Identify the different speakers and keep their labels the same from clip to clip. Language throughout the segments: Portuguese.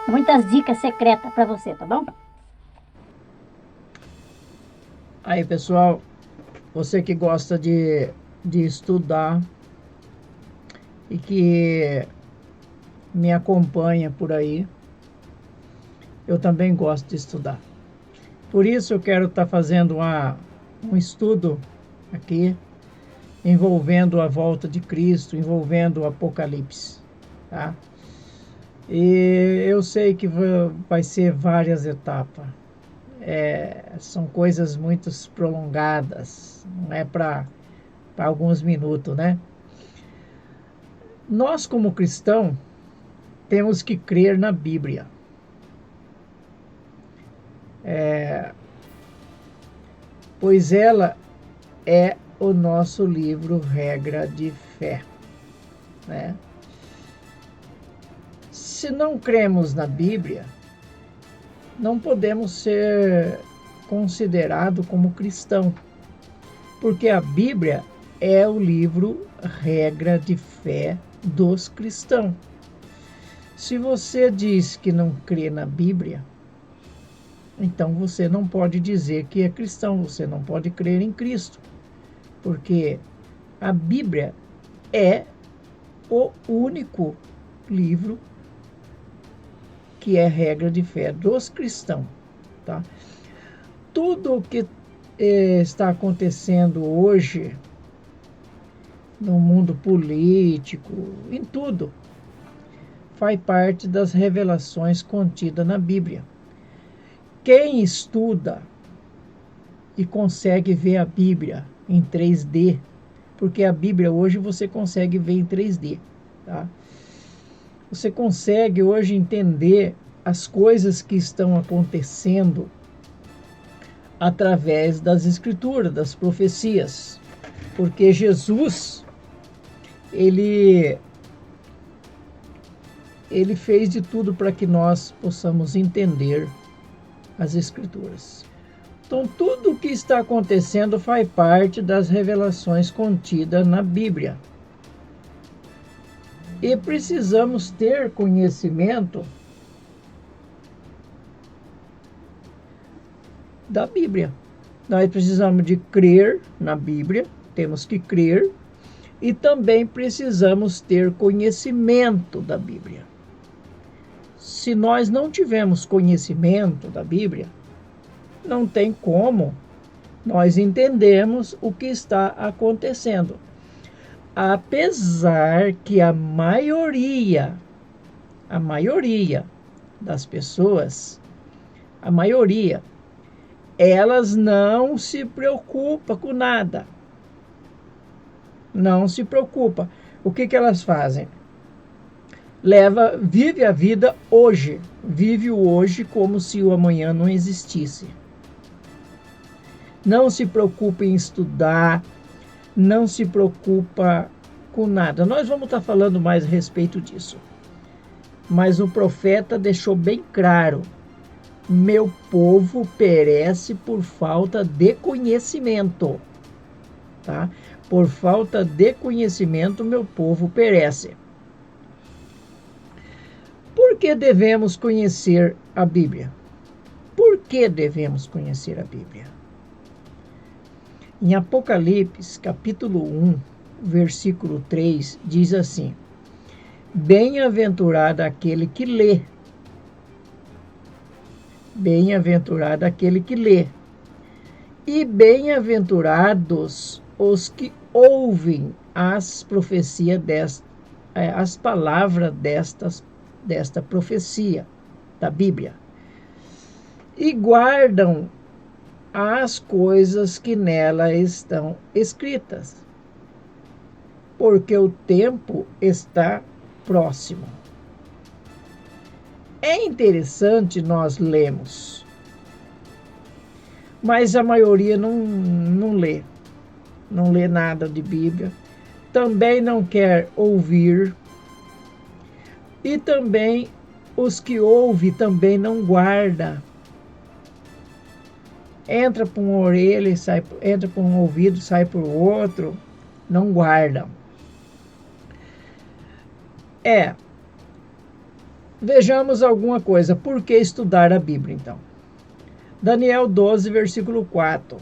Speaker 1: muitas dicas secretas para você, tá bom?
Speaker 2: Aí, pessoal, você que gosta de estudar e que me acompanha por aí, eu também gosto de estudar. Por isso eu quero estar fazendo um estudo aqui envolvendo a volta de Cristo, envolvendo o Apocalipse, tá? E eu sei que vai ser várias etapas. São coisas muito prolongadas, não é para alguns minutos, né? Nós, como cristãos, temos que crer na Bíblia, pois ela é o nosso livro regra de fé, né? Se não cremos na Bíblia, não podemos ser considerados como cristão, porque a Bíblia é o livro regra de fé dos cristãos. Se você diz que não crê na Bíblia, então você não pode dizer que é cristão, você não pode crer em Cristo, porque a Bíblia é o único livro que é regra de fé dos cristãos, tá? Tudo o que está acontecendo hoje no mundo político, em tudo, faz parte das revelações contidas na Bíblia. Quem estuda e consegue ver a Bíblia em 3D, porque a Bíblia hoje você consegue ver em 3D, tá? Você consegue hoje entender as coisas que estão acontecendo através das Escrituras, das profecias, porque Jesus ele ele fez de tudo para que nós possamos entender as Escrituras. Então, tudo o que está acontecendo faz parte das revelações contidas na Bíblia. E precisamos ter conhecimento da Bíblia. Nós precisamos de crer na Bíblia, temos que crer, e também precisamos ter conhecimento da Bíblia. Se nós não tivermos conhecimento da Bíblia, não tem como nós entendermos o que está acontecendo. Apesar que a maioria das pessoas, a maioria, elas não se preocupam com nada. Não se preocupa. O que elas fazem? Vive a vida hoje. Vive o hoje como se o amanhã não existisse. Não se preocupa em estudar, não se preocupa com nada. Nós vamos estar falando mais a respeito disso. Mas o profeta deixou bem claro: meu povo perece por falta de conhecimento. Tá? Por falta de conhecimento, meu povo perece. Por que devemos conhecer a Bíblia? Por que devemos conhecer a Bíblia? Em Apocalipse, capítulo 1, versículo 3, diz assim: bem-aventurado aquele que lê. Bem-aventurado aquele que lê. E bem-aventurados os que ouvem as profecias as palavras desta profecia da Bíblia e guardam as coisas que nela estão escritas, porque o tempo está próximo. É interessante nós lemos, mas a maioria não lê. Não lê nada de Bíblia. Também não quer ouvir. E também os que ouvem também não guarda. Entra por uma orelha e sai, entra por um ouvido, sai por outro, não guardam. Vejamos alguma coisa. Por que estudar a Bíblia, então? Daniel 12, versículo 4.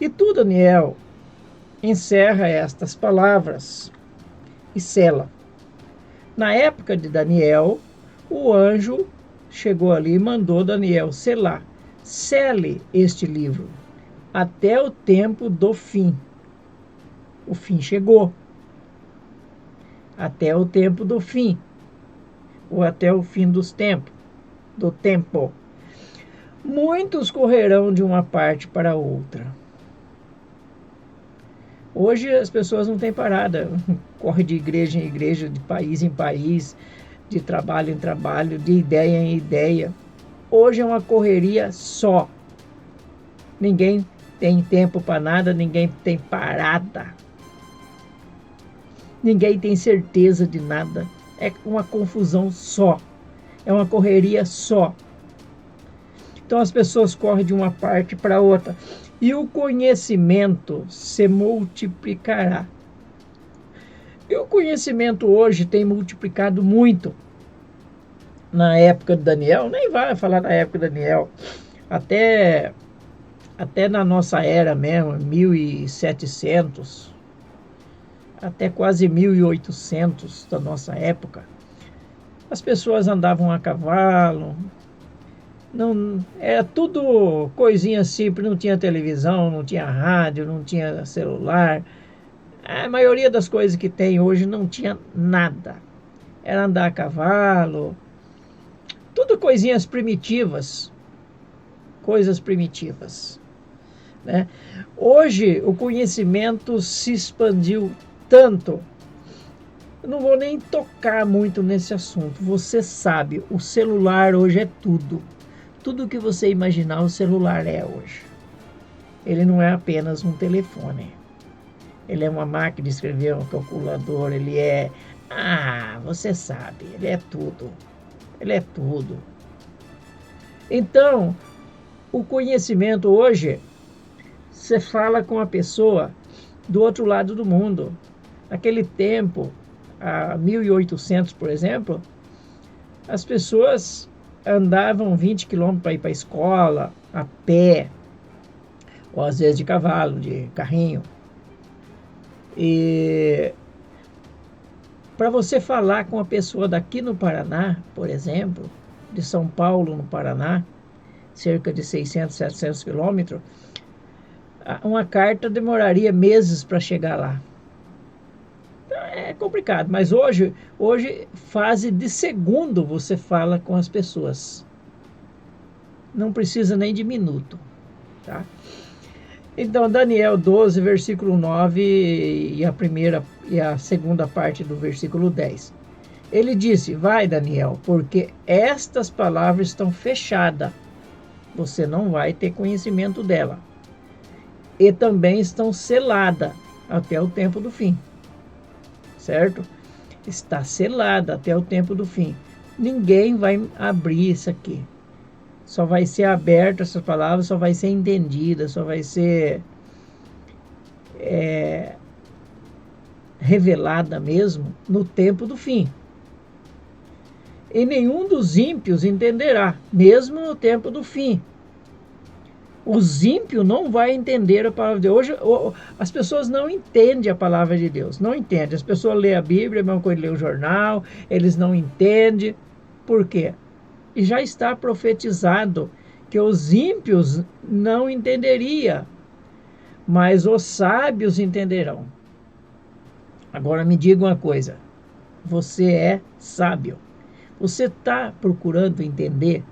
Speaker 2: E tu, Daniel, encerra estas palavras e sela. Na época de Daniel, o anjo chegou ali e mandou Daniel selar. Sele este livro até o tempo do fim. O fim chegou. Até o tempo do fim. Ou até o fim dos tempos. Do tempo. Muitos correrão de uma parte para outra. Hoje as pessoas não têm parada. Corre de igreja em igreja, de país em país, de trabalho em trabalho, de ideia em ideia. Hoje é uma correria só. Ninguém tem tempo para nada, ninguém tem parada. Ninguém tem certeza de nada. É uma confusão só. É uma correria só. Então as pessoas correm de uma parte para outra. E o conhecimento se multiplicará. E o conhecimento hoje tem multiplicado muito. Na época de Daniel, nem vai falar na época de Daniel, até na nossa era mesmo, 1700, até quase 1800 da nossa época, as pessoas andavam a cavalo, não, era tudo coisinha simples, não tinha televisão, não tinha rádio, não tinha celular. A maioria das coisas que tem hoje não tinha nada. Era andar a cavalo, tudo coisinhas primitivas, coisas primitivas, né? Hoje o conhecimento se expandiu tanto. Eu não vou nem tocar muito nesse assunto. Você sabe, o celular hoje é tudo. Tudo que você imaginar, o celular é hoje. Ele não é apenas um telefone. Ele é uma máquina de escrever, um calculador, ele é... você sabe, ele é tudo. Ele é tudo. Então, o conhecimento hoje, você fala com a pessoa do outro lado do mundo. Naquele tempo, há 1800, por exemplo, as pessoas andavam 20 quilômetros para ir para a escola, a pé, ou às vezes de cavalo, de carrinho. E para você falar com a pessoa daqui no Paraná, por exemplo, de São Paulo no Paraná, cerca de 600, 700 quilômetros, uma carta demoraria meses para chegar lá. É complicado, mas hoje, fase de segundo você fala com as pessoas. Não precisa nem de minuto, tá? Então, Daniel 12, versículo 9 e a segunda parte do versículo 10. Ele disse, vai Daniel, porque estas palavras estão fechadas. Você não vai ter conhecimento dela. E também estão seladas até o tempo do fim. Certo? Está selada até o tempo do fim. Ninguém vai abrir isso aqui. Só vai ser aberta essas palavras, só vai ser entendida, só vai ser revelada mesmo no tempo do fim. E nenhum dos ímpios entenderá, mesmo no tempo do fim. Os ímpios não vão entender a palavra de Deus. Hoje, as pessoas não entendem a palavra de Deus. Não entendem. As pessoas lêem a Bíblia, a mesma coisa lê o jornal, eles não entendem. Por quê? E já está profetizado que os ímpios não entenderiam, mas os sábios entenderão. Agora me diga uma coisa. Você é sábio. Você está procurando entender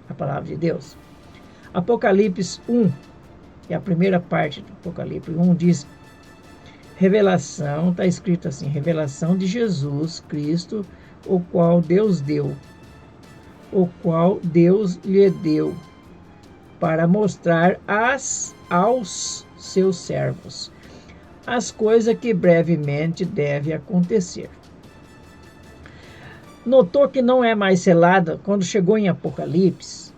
Speaker 2: a palavra de Deus? Apocalipse 1, é a primeira parte do Apocalipse 1, diz, revelação, está escrito assim, revelação de Jesus Cristo, o qual Deus deu, o qual Deus lhe deu, para mostrar aos seus servos as coisas que brevemente devem acontecer. Notou que não é mais selada quando chegou em Apocalipse?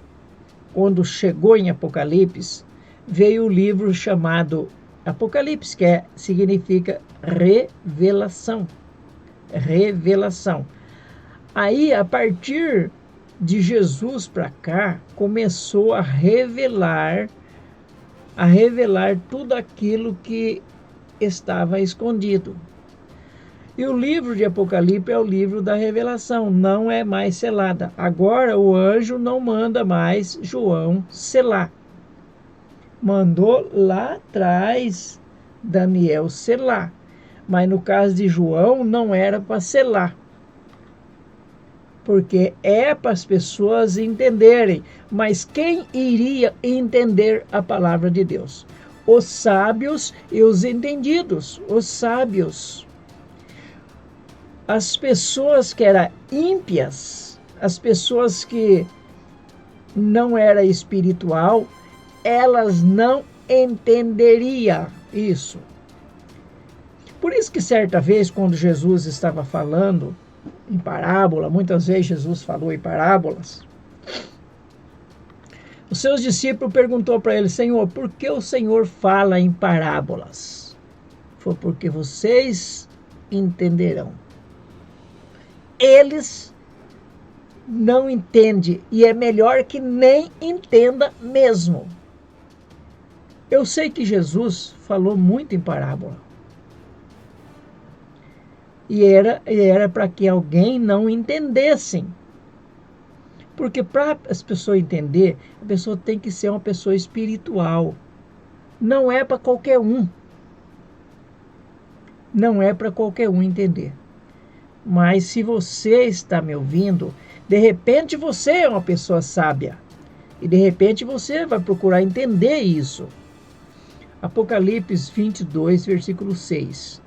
Speaker 2: Quando chegou em Apocalipse, veio o livro chamado Apocalipse, que significa revelação. Revelação. Aí, a partir de Jesus para cá, começou a revelar tudo aquilo que estava escondido. E o livro de Apocalipse é o livro da revelação, não é mais selada. Agora o anjo não manda mais João selar. Mandou lá atrás Daniel selar. Mas no caso de João não era para selar. Porque é para as pessoas entenderem. Mas quem iria entender a palavra de Deus? Os sábios e os entendidos. Os sábios. As pessoas que eram ímpias, as pessoas que não eram espiritual, elas não entenderiam isso. Por isso que certa vez, quando Jesus estava falando em parábola, muitas vezes Jesus falou em parábolas, os seus discípulos perguntou para ele: Senhor, por que o Senhor fala em parábolas? Foi porque vocês entenderão. Eles não entendem, e é melhor que nem entenda mesmo. Eu sei que Jesus falou muito em parábola. E era para que alguém não entendesse. Porque para as pessoas entenderem, a pessoa tem que ser uma pessoa espiritual. Não é para qualquer um. Não é para qualquer um entender. Mas se você está me ouvindo, de repente você é uma pessoa sábia. E de repente você vai procurar entender isso. Apocalipse 22, versículo 6.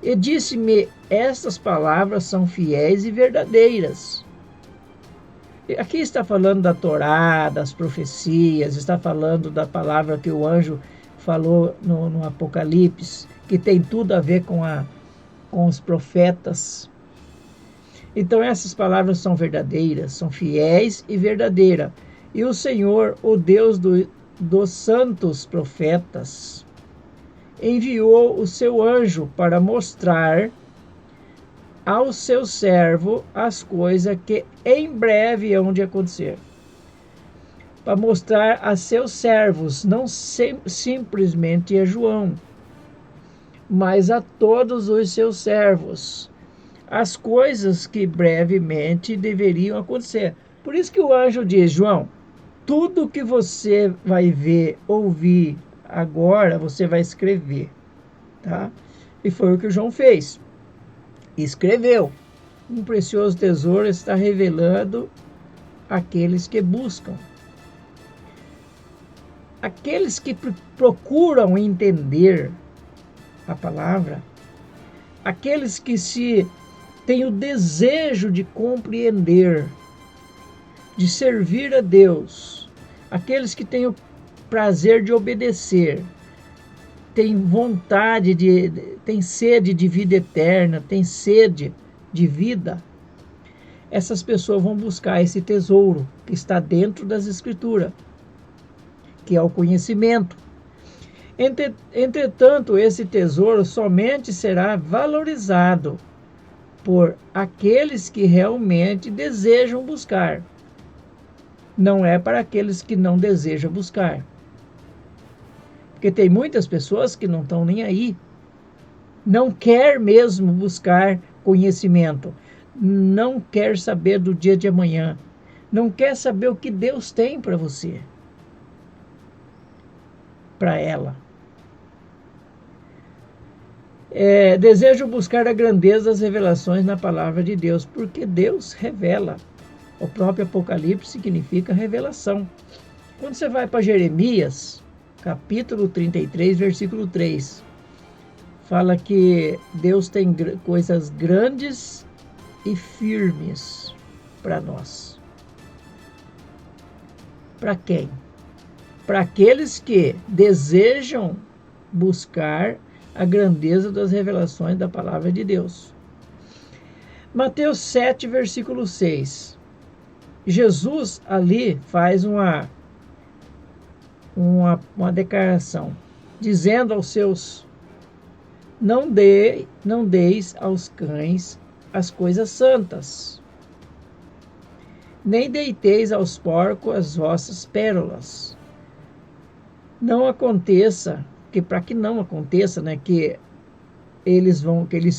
Speaker 2: E disse-me, estas palavras são fiéis e verdadeiras. Aqui está falando da Torá, das profecias, está falando da palavra que o anjo falou no Apocalipse, que tem tudo a ver com os profetas. Então essas palavras são verdadeiras, são fiéis e verdadeiras. E o Senhor, o Deus dos santos profetas, enviou o seu anjo para mostrar ao seu servo as coisas que em breve hão de acontecer. Para mostrar a seus servos, não simplesmente a João, mas a todos os seus servos, as coisas que brevemente deveriam acontecer. Por isso que o anjo diz: João, tudo que você vai ver, ouvir agora, você vai escrever, tá? E foi o que o João fez. Escreveu. Um precioso tesouro está revelando aqueles que buscam. Aqueles que procuram entender a palavra, aqueles que têm o desejo de compreender, de servir a Deus, aqueles que têm o prazer de obedecer, têm vontade têm sede de vida eterna, têm sede de vida, essas pessoas vão buscar esse tesouro que está dentro das Escrituras, que é o conhecimento. Entretanto, esse tesouro somente será valorizado por aqueles que realmente desejam buscar. Não é para aqueles que não desejam buscar. Porque tem muitas pessoas que não estão nem aí. Não quer mesmo buscar conhecimento. Não quer saber do dia de amanhã. Não quer saber o que Deus tem para você. Para ela. Desejo buscar a grandeza das revelações na palavra de Deus, porque Deus revela. O próprio Apocalipse significa revelação. Quando você vai para Jeremias, capítulo 33, versículo 3, fala que Deus tem coisas grandes e firmes para nós. Para quem? Para aqueles que desejam buscar a grandeza das revelações da palavra de Deus. Mateus 7, versículo 6. Jesus ali faz uma declaração, dizendo aos seus: não deis aos cães as coisas santas, nem deiteis aos porcos as vossas pérolas. Não aconteça, que para que não aconteça, né, que eles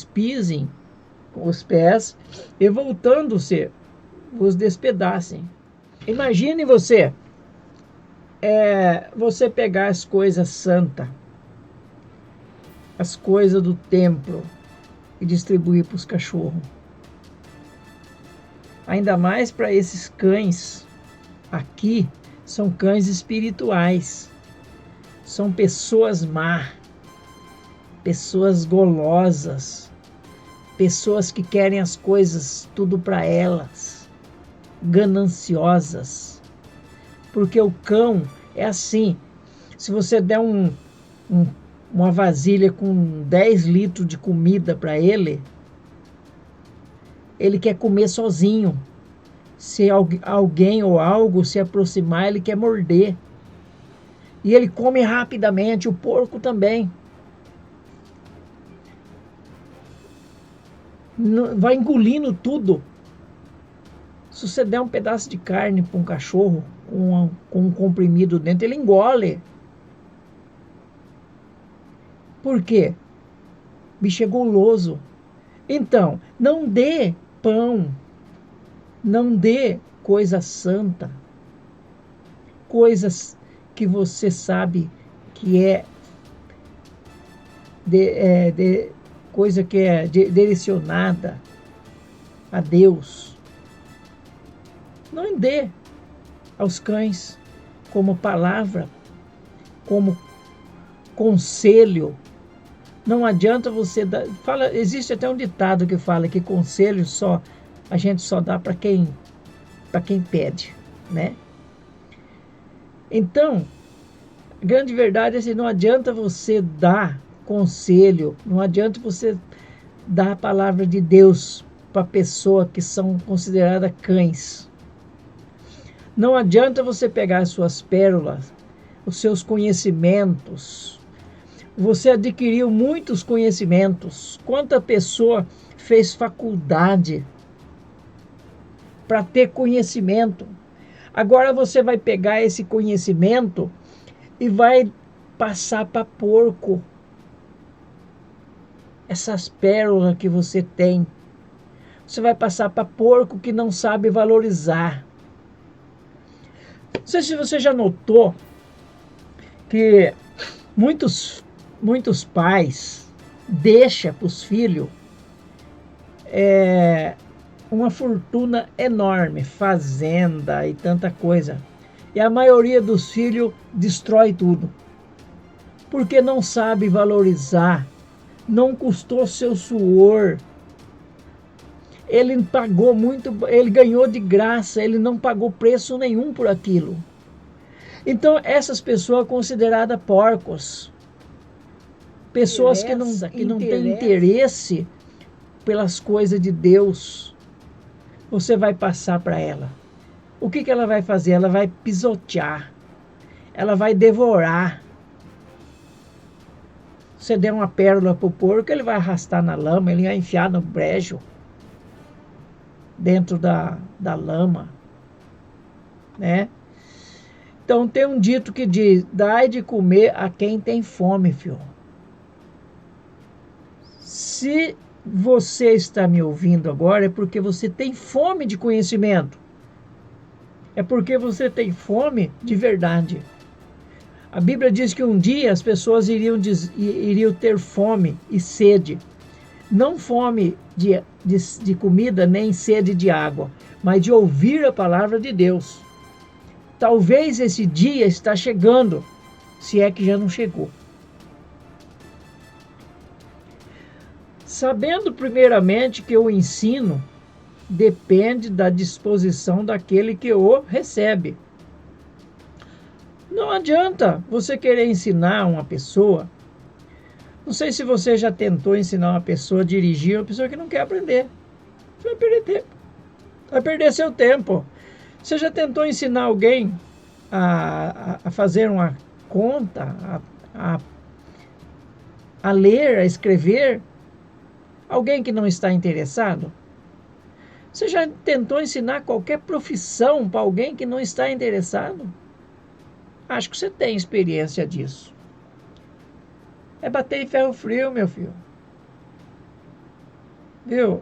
Speaker 2: pisem com os pés e voltando-se vos despedacem. Imagine você pegar as coisas santas, as coisas do templo e distribuir para os cachorros. Ainda mais para esses cães aqui, são cães espirituais. São pessoas má, pessoas golosas, pessoas que querem as coisas tudo para elas, gananciosas. Porque o cão é assim, se você der uma vasilha com 10 litros de comida para ele quer comer sozinho. Se alguém ou algo se aproximar, ele quer morder. E ele come rapidamente, o porco também. Vai engolindo tudo. Se você der um pedaço de carne para um cachorro, com um comprimido dentro, ele engole. Por quê? Bicho é goloso. Então, não dê pão, não dê coisa santa, coisas que você sabe que coisa que é direcionada a Deus. Não dê aos cães como palavra, como conselho. Não adianta você dar. Existe até um ditado que fala que conselho a gente só dá para quem pede, né? Então, a grande verdade é que não adianta você dar conselho, não adianta você dar a palavra de Deus para pessoas que são consideradas cães. Não adianta você pegar as suas pérolas, os seus conhecimentos. Você adquiriu muitos conhecimentos. Quanta pessoa fez faculdade para ter conhecimento? Agora você vai pegar esse conhecimento e vai passar para porco. Essas pérolas que você tem, você vai passar para porco que não sabe valorizar. Não sei se você já notou que muitos pais deixam para os filhos uma fortuna enorme, fazenda e tanta coisa. E a maioria dos filhos destrói tudo. Porque não sabe valorizar, não custou seu suor. Ele pagou muito, ele ganhou de graça, ele não pagou preço nenhum por aquilo. Então essas pessoas são consideradas porcos. Pessoas que não têm interesse pelas coisas de Deus. Você vai passar para ela. O que ela vai fazer? Ela vai pisotear. Ela vai devorar. Você der uma pérola para o porco, ele vai arrastar na lama, ele vai enfiar no brejo, dentro da lama, né? Então tem um dito que diz: dai de comer a quem tem fome, filho. Se você está me ouvindo agora, é porque você tem fome de conhecimento. É porque você tem fome de verdade. A Bíblia diz que um dia as pessoas iriam ter fome e sede. Não fome de comida, nem sede de água, mas de ouvir a palavra de Deus. Talvez esse dia está chegando, se é que já não chegou. Sabendo primeiramente que o ensino depende da disposição daquele que o recebe. Não adianta você querer ensinar uma pessoa. Não sei se você já tentou ensinar uma pessoa a dirigir, uma pessoa que não quer aprender. Você vai perder tempo. Vai perder seu tempo. Você já tentou ensinar alguém a fazer uma conta, a ler, a escrever? Alguém que não está interessado? Você já tentou ensinar qualquer profissão para alguém que não está interessado? Acho que você tem experiência disso. É bater em ferro frio, meu filho. Viu?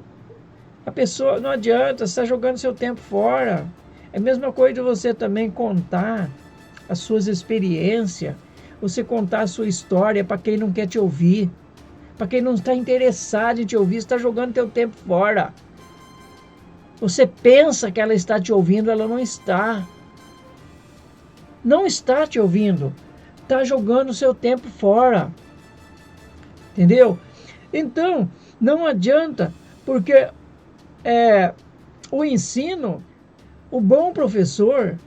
Speaker 2: A pessoa, não adianta, você está jogando seu tempo fora. É a mesma coisa de você também contar as suas experiências, você contar a sua história para quem não quer te ouvir, para quem não está interessado em te ouvir, você está jogando teu tempo fora. Você pensa que ela está te ouvindo, ela não está. Não está te ouvindo. Está jogando o seu tempo fora. Entendeu? Então, não adianta, porque o ensino, o bom professor,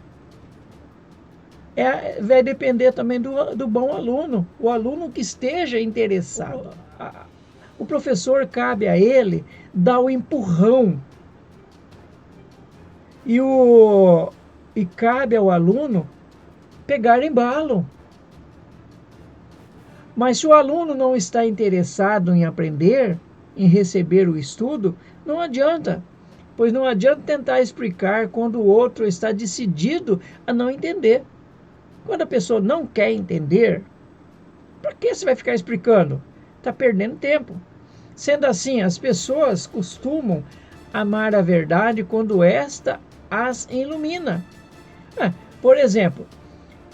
Speaker 2: vai depender também do bom aluno. O aluno que esteja interessado. O professor, cabe a ele dar o empurrão. E cabe ao aluno pegar embalo. Mas se o aluno não está interessado em aprender, em receber o estudo, não adianta. Pois não adianta tentar explicar quando o outro está decidido a não entender. Quando a pessoa não quer entender, para que você vai ficar explicando? Está perdendo tempo. Sendo assim, as pessoas costumam amar a verdade quando esta as ilumina. Por exemplo,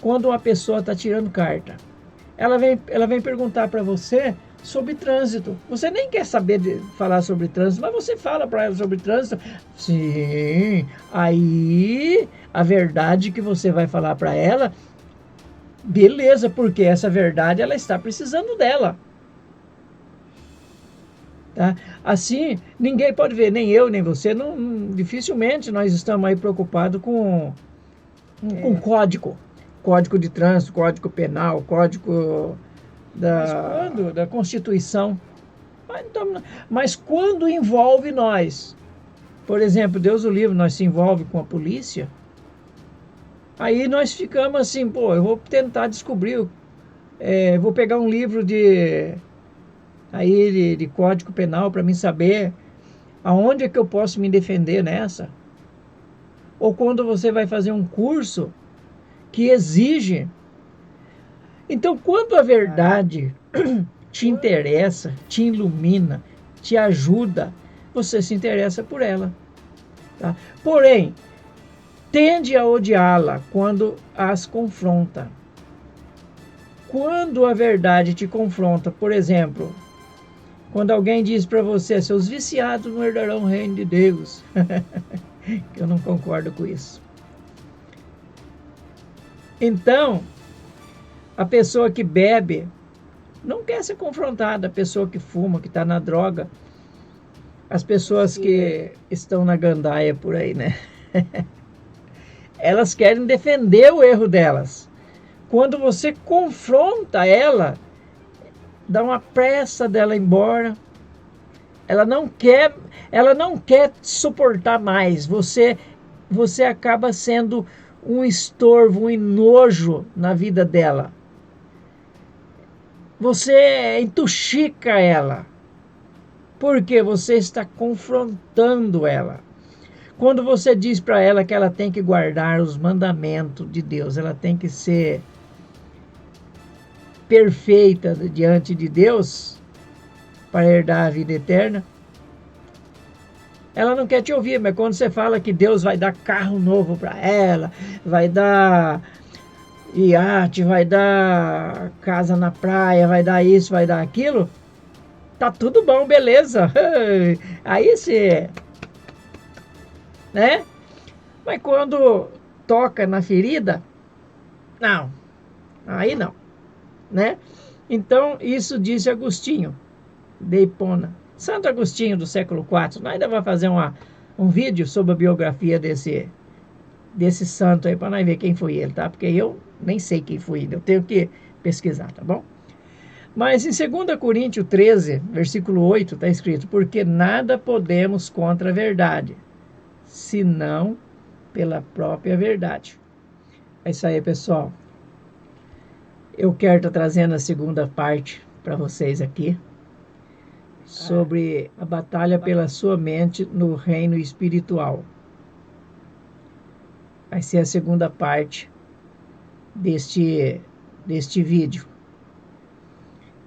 Speaker 2: quando uma pessoa está tirando carta, ela vem perguntar para você sobre trânsito. Você nem quer saber falar sobre trânsito, mas você fala para ela sobre trânsito. Sim, aí a verdade que você vai falar para ela, beleza, porque essa verdade ela está precisando dela. Tá? Assim, ninguém pode ver, nem eu, nem você, dificilmente nós estamos aí preocupados com código de trânsito, código penal, código da Constituição. Mas quando envolve nós, por exemplo, Deus o livre, nós se envolve com a polícia, aí nós ficamos assim, pô, eu vou tentar descobrir, vou pegar um livro de código penal para mim saber aonde é que eu posso me defender nessa. Ou quando você vai fazer um curso que exige. Então, quando a verdade te interessa, te ilumina, te ajuda, você se interessa por ela. Tá? Porém, tende a odiá-la quando as confronta. Quando a verdade te confronta, por exemplo, quando alguém diz para você, seus viciados não herdarão o reino de Deus. Eu não concordo com isso. Então, a pessoa que bebe não quer ser confrontada. A pessoa que fuma, que está na droga, as pessoas que estão na gandaia por aí, né? Elas querem defender o erro delas. Quando você confronta ela, dá uma pressa dela ir embora. Ela não quer suportar mais. Você acaba sendo um estorvo, um enojo na vida dela. Você intoxica ela. Porque você está confrontando ela. Quando você diz para ela que ela tem que guardar os mandamentos de Deus, ela tem que ser perfeita diante de Deus para herdar a vida eterna, ela não quer te ouvir. Mas quando você fala que Deus vai dar carro novo para ela, vai dar iate, vai dar casa na praia, vai dar isso, vai dar aquilo, tá tudo bom, beleza. Aí você, né? Mas quando toca na ferida, não, aí não, né? Então, isso disse Agostinho de Hipona. Santo Agostinho do século IV. Nós ainda vamos fazer um vídeo sobre a biografia desse santo aí, para nós ver quem foi ele, tá? Porque eu nem sei quem foi ele, eu tenho que pesquisar, tá bom? Mas em 2 Coríntios 13, versículo 8, está escrito: porque nada podemos contra a verdade, senão pela própria verdade. É isso aí, pessoal. Eu quero estar trazendo a segunda parte para vocês aqui. sobre a batalha pela sua mente no reino espiritual. Vai ser a segunda parte deste vídeo.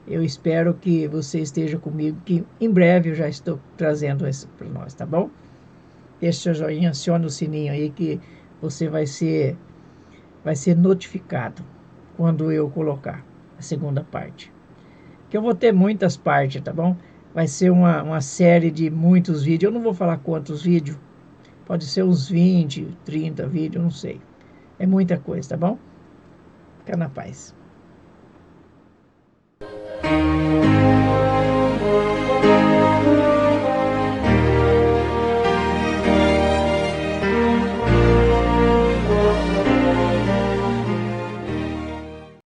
Speaker 2: Eu espero que você esteja comigo, que em breve eu já estou trazendo isso para nós, tá bom? Deixe seu joinha, acione o sininho aí que você vai ser notificado quando eu colocar a segunda parte. Que eu vou ter muitas partes, tá bom? Vai ser uma série de muitos vídeos. Eu não vou falar quantos vídeos. Pode ser uns 20, 30 vídeos, não sei. É muita coisa, tá bom? Fica na paz.